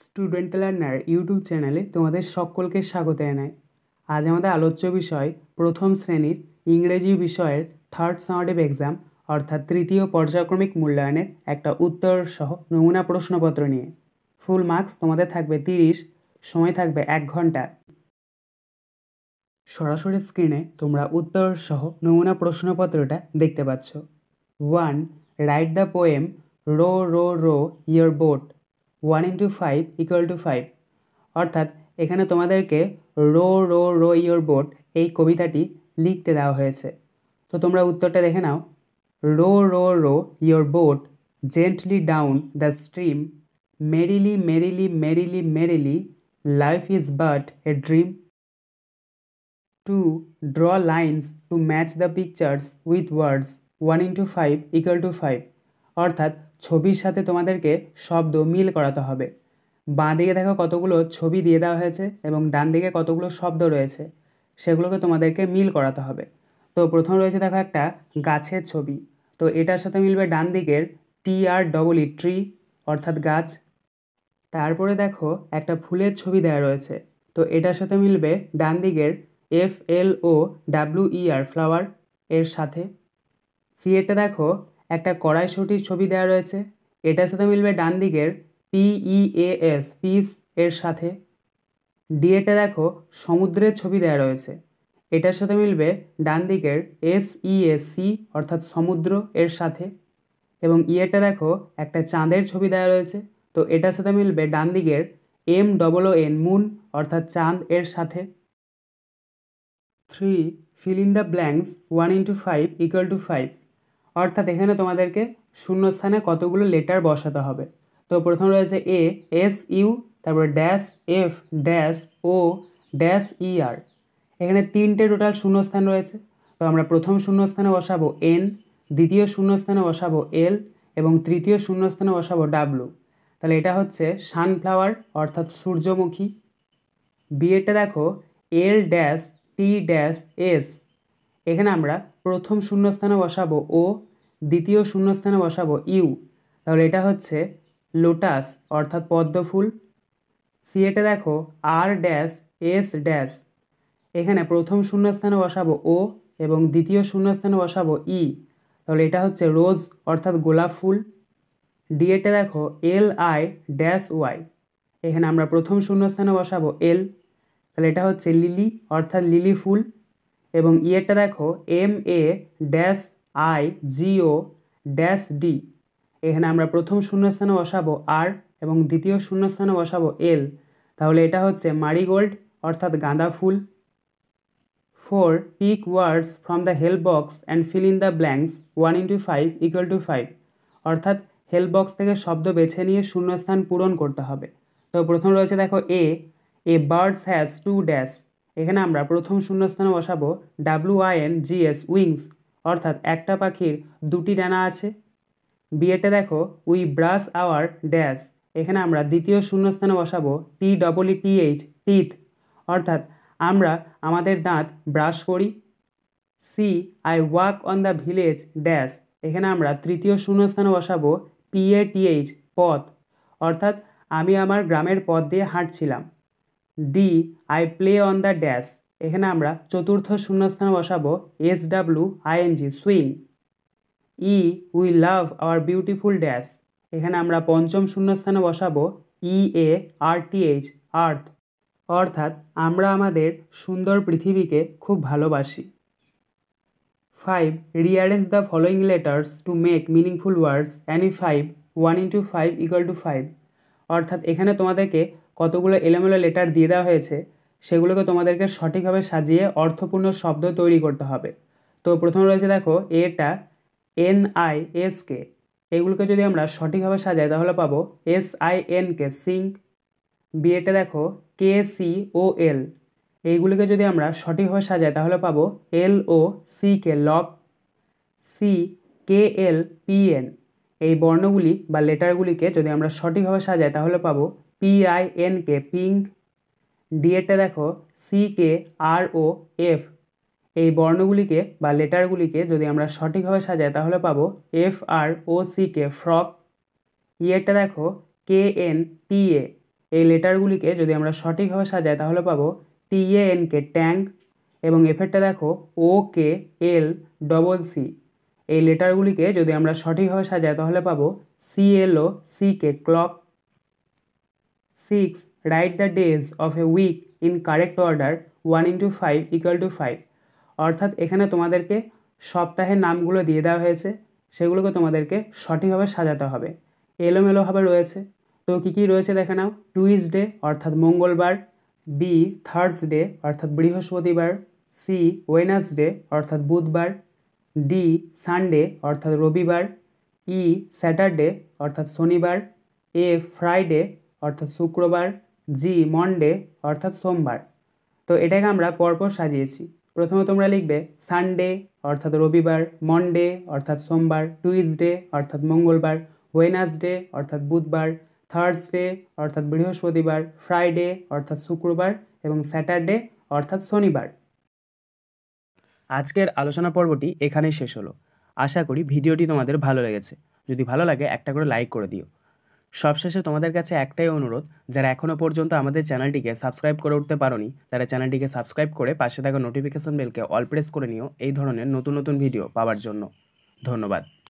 Student learner YouTube চ্যানেলে তোমাদের সকলকে স্বাগত জানাই। আজ আমাদের আলোচ্য বিষয় প্রথম শ্রেণীর ইংরেজি বিষয়ের থার্ড সামেটিভ এক্সাম অর্থাৎ তৃতীয় পর্যায়ক্রমিক মূল্যায়নের একটা উত্তর সহ নমুনা প্রশ্নপত্র নিয়ে। ফুল মার্কস তোমাদের থাকবে 30, সময় থাকবে 1 ঘন্টা। সরাসরি স্ক্রিনে তোমরা উত্তর সহ নমুনা প্রশ্নপত্রটা দেখতে পাচ্ছ। 1. Write the poem row row row your boat 1 into 5 equal to 5। অর্থাৎ এখানে তোমাদেরকে row row row your boat এই কবিতাটি লিখতে দেওয়া হয়েছে। তো তোমরা উত্তরটা দেখে নাও। Row row row your boat gently down the stream merrily merrily merrily merrily life is but a dream. 2. Draw lines to match the pictures with words 1 into 5 equal to 5। অর্থাৎ ছবির সাথে তোমাদেরকে শব্দ মিল করাতে হবে। বাঁ দিকে দেখো কতগুলো ছবি দিয়ে দেওয়া হয়েছে এবং ডান দিকে কতগুলো শব্দ রয়েছে, সেগুলোকে তোমাদেরকে মিল করাতে হবে। তো প্রথম রয়েছে দেখো একটা গাছের ছবি, তো এটার সাথে মিলবে ডান দিকের TREE ট্রি অর্থাৎ গাছ। তারপরে দেখো একটা ফুলের ছবি দেওয়া রয়েছে, তো এটার সাথে মিলবে ডান দিকের FLOWER ফ্লাওয়ার এর সাথে। সিএটা দেখো একটা কড়াইশুঁটির ছবি দেওয়া রয়েছে, এটার সাথে মিলবে ডান দিকের PEAS পিস এর সাথে। ডিএটা দেখো সমুদ্রের ছবি দেওয়া রয়েছে, এটার সাথে মিলবে ডান দিকের SEAC অর্থাৎ সমুদ্র এর সাথে। এবং ইয়েটা দেখো একটা চাঁদের ছবি দেওয়া রয়েছে, তো এটার সাথে মিলবে ডান দিকের MOON মুন অর্থাৎ চাঁদ এর সাথে। 3. fill in the blanks 1 into 5 equal to 5। অর্থাৎ এখানে তোমাদেরকে শূন্যস্থানে কতগুলো লেটার বসাতে হবে। তো প্রথম রয়েছে ASU, তারপর dash F dash O dash ER। এখানে 3টে টোটাল শূন্যস্থান রয়েছে, তো আমরা প্রথম শূন্যস্থানে বসাবো N, দ্বিতীয় শূন্যস্থানে বসাবো L এবং তৃতীয় শূন্যস্থানে বসাবো W। তাহলে এটা হচ্ছে সানফ্লাওয়ার অর্থাৎ সূর্যমুখী। বিয়েটা দেখো L-T-S। এখানে আমরা প্রথম শূন্যস্থানে বসাবো O, দ্বিতীয় শূন্যস্থানে বসাবো U। তাহলে এটা হচ্ছে লোটাস অর্থাৎ পদ্মফুল। সিএটা দেখো R-S। এখানে প্রথম শূন্যস্থানে বসাবো O এবং দ্বিতীয় শূন্যস্থানে বসাবো E। তাহলে এটা হচ্ছে রোজ অর্থাৎ গোলাপ ফুল। ডিএটা দেখো Li-Y। এখানে আমরা প্রথম শূন্যস্থানে বসাবো L, তাহলে এটা হচ্ছে লিলি অর্থাৎ লিলি ফুল। এবং ইয়েটা দেখো MAIGOD। এখানে আমরা প্রথম শূন্যস্থানে বসাবো R এবং দ্বিতীয় শূন্যস্থানে বসাবো L, তাহলে এটা হচ্ছে মারিগোল্ড অর্থাৎ গাঁদা ফুল। 4. pick words from the help box and fill in the blanks 1 into 5 equal to 5। অর্থাৎ হেল্প বক্স থেকে শব্দ বেছে নিয়ে শূন্যস্থান পূরণ করতে হবে। তো প্রথম রয়েছে দেখো এ বার্ডস হ্যাজ 2 ড্যাশ। এখানে আমরা প্রথম শূন্যস্থানে বসাবো WINGS উইংস অর্থাৎ একটা পাখির 2টি ডানা আছে। বিয়েটা দেখো উই ব্রাশ আওয়ার ড্যাশ। এখানে আমরা দ্বিতীয় শূন্যস্থানে বসাবো TEETH টিথ অর্থাৎ আমরা আমাদের দাঁত ব্রাশ করি। I walk on the village dash. এখানে আমরা তৃতীয় শূন্যস্থানে বসাবো PATH পথ অর্থাৎ আমি আমার গ্রামের পথ দিয়ে হাঁটছিলাম। I play on the dash. এখানে আমরা চতুর্থ শূন্যস্থানে বসাবো SWING swing. We love our beautiful dash. এখানে আমরা পঞ্চম শূন্যস্থানে বসাবো EARTH আর্থ অর্থাৎ আমরা আমাদের সুন্দর পৃথিবীকে খুব ভালোবাসি। 5. rearrange the following letters to make meaningful words any 5 1 into 5 equal to 5। অর্থাৎ এখানে তোমাদেরকে কতগুলো এলোমেলো লেটার দিয়ে দেওয়া হয়েছে, সেগুলোকে তোমাদেরকে সঠিকভাবে সাজিয়ে অর্থপূর্ণ শব্দ তৈরি করতে হবে। তো প্রথমে রয়েছে দেখো এটা NISK। এগুলোকে যদি আমরা সঠিকভাবে সাজাই তাহলে পাবো SINK সিঙ্ক। বিয়েটা দেখো KCOL। এইগুলিকে যদি আমরা সঠিকভাবে সাজাই তাহলে পাবো LOCK লক। CKLPN। এই বর্ণগুলি বা লেটারগুলিকে যদি আমরা সঠিকভাবে সাজাই তাহলে পাবো PINK পিঙ্ক। ডিএটা দেখো CKROF। এই বর্ণগুলিকে বা লেটারগুলিকে যদি আমরা সঠিকভাবে সাজাই তাহলে পাবো FROCK ফ্রক। ইয়েটা দেখো KNTA। এই লেটারগুলিকে যদি আমরা সঠিকভাবে সাজাই তাহলে পাবো TANK ট্যাঙ্ক, এবং এফেরটা দেখো OKLCC। এই লেটারগুলিকে যদি আমরা সঠিকভাবে সাজাই তাহলে পাবো CLOCK clock. 6. Write the days of a week in correct order 1 into 5 equal to 5। অর্থাৎ এখানে তোমাদেরকে সপ্তাহের নামগুলো দিয়ে দেওয়া হয়েছে, সেগুলোকে তোমাদেরকে সঠিকভাবে সাজাতে হবে। এলোমেলোভাবে রয়েছে, তো কী কী রয়েছে দেখে নাও। টুইসডে অর্থাৎ মঙ্গলবার, বি থার্সডে অর্থাৎ বৃহস্পতিবার, সি ওয়েডনেসডে অর্থাৎ বুধবার, ডি সানডে অর্থাৎ রবিবার, ই স্যাটারডে অর্থাৎ শনিবার, এ ফ্রাইডে অর্থাৎ শুক্রবার, জি মন্ডে অর্থাৎ সোমবার। তো এটাকে আমরা পরপর সাজিয়েছি। প্রথমে তোমরা লিখবে সানডে অর্থাৎ রবিবার, মন্ডে অর্থাৎ সোমবার, টুইসডে অর্থাৎ মঙ্গলবার, ওয়েডনেসডে অর্থাৎ বুধবার, থার্সডে অর্থাৎ বৃহস্পতিবার, ফ্রাইডে অর্থাৎ শুক্রবার এবং স্যাটারডে অর্থাৎ শনিবার। আজকের আলোচনা পর্বটি এখানেই শেষ হলো। আশা করি ভিডিওটি তোমাদের ভালো লেগেছে। যদি ভালো লাগে একটা করে লাইক করে দিও। সবশেষে তোমাদের কাছে একটাই অনুরোধ, যারা এখনও পর্যন্ত আমাদের চ্যানেলটিকে সাবস্ক্রাইব করে উঠতে পারোনি তারা চ্যানেলটিকে সাবস্ক্রাইব করে পাশে থাকা নোটিফিকেশন বেলকে অল প্রেস করে নিও এই ধরনের নতুন নতুন ভিডিও পাওয়ার জন্য। ধন্যবাদ।